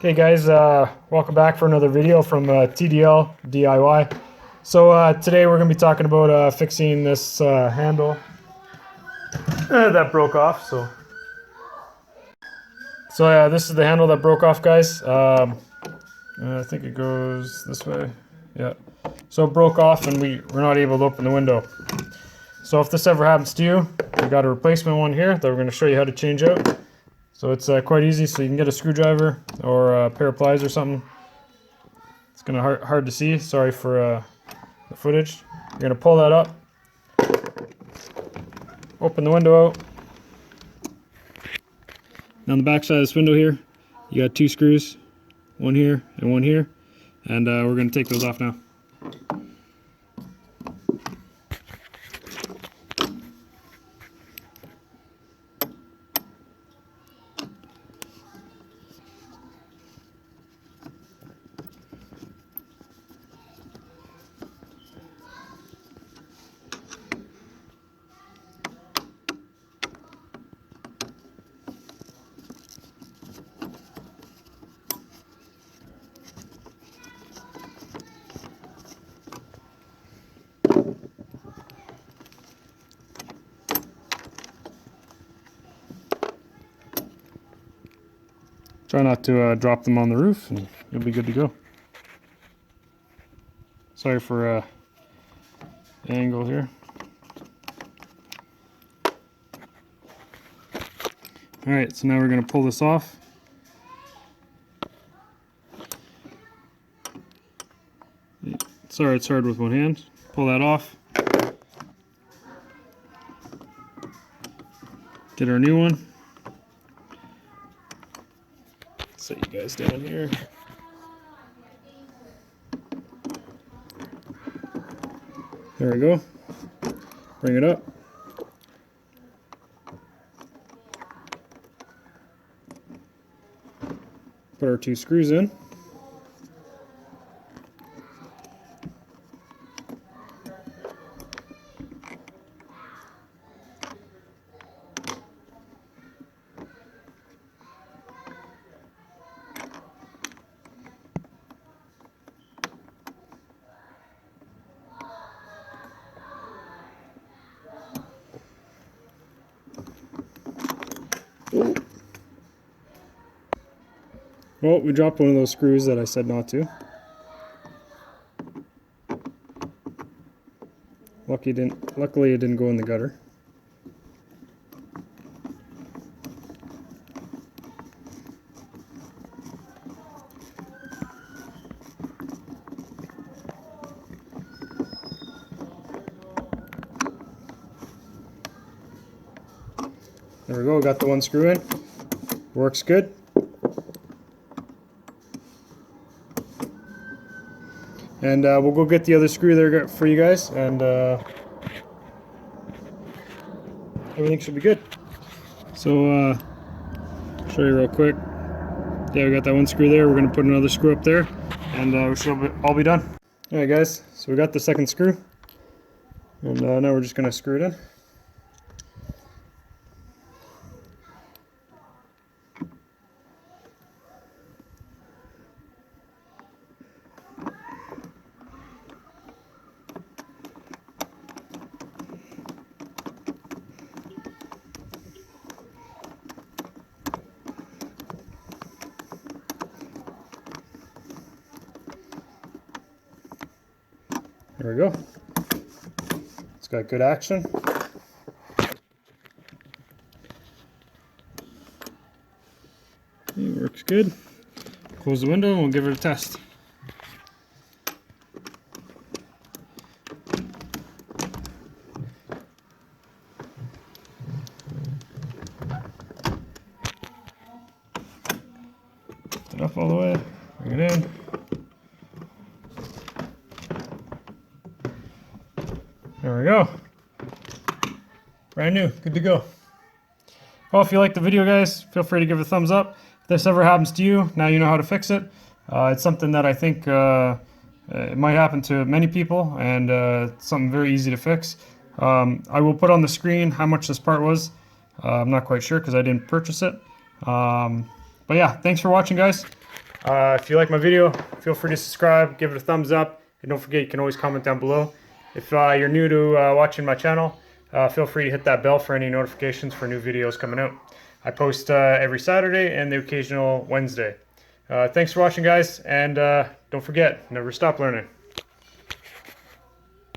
Okay guys, welcome back for another video from TDL DIY. So today we're going to be talking about fixing this handle that broke off. So yeah, this is the handle that broke off, guys. I think it goes this way. Yeah. So it broke off and we're not able to open the window. So if this ever happens to you, we got a replacement one here that we're going to show you how to change out. So it's quite easy, so you can get a screwdriver or a pair of pliers or something. It's kind of hard to see, sorry for the footage. You're going to pull that up, open the window out. Now on the back side of this window here, you got two screws, one here and one here, and we're going to take those off now. Try not to drop them on the roof and you'll be good to go. Sorry for the angle here. Alright, so now we're going to pull this off. Sorry, it's hard with one hand. Pull that off. Get our new one. Set you guys down here. There we go. Bring it up. Put our two screws in. Well, we dropped one of those screws that I said not to. Luckily it didn't go in the gutter. There we go, got the one screw in. Works good. And we'll go get the other screw there for you guys, and everything should be good. So, show you real quick. Yeah, we got that one screw there. We're going to put another screw up there, and we should all be done. Alright guys, so we got the second screw, and now we're just going to screw it in. There we go. It's got good action. It works good. Close the window and we'll give it a test. Lift it up all the way, bring it in. There we go. Brand new, good to go. Well, if you liked the video, guys, feel free to give it a thumbs up. If this ever happens to you, now you know how to fix it. It's something that I think it might happen to many people, and it's something very easy to fix. I will put on the screen how much this part was. I'm not quite sure because I didn't purchase it. But yeah, thanks for watching, guys. If you like my video, feel free to subscribe, give it a thumbs up, and don't forget you can always comment down below. If you're new to watching my channel, feel free to hit that bell for any notifications for new videos coming out. I post every Saturday and the occasional Wednesday. Thanks for watching, guys, and don't forget, never stop learning.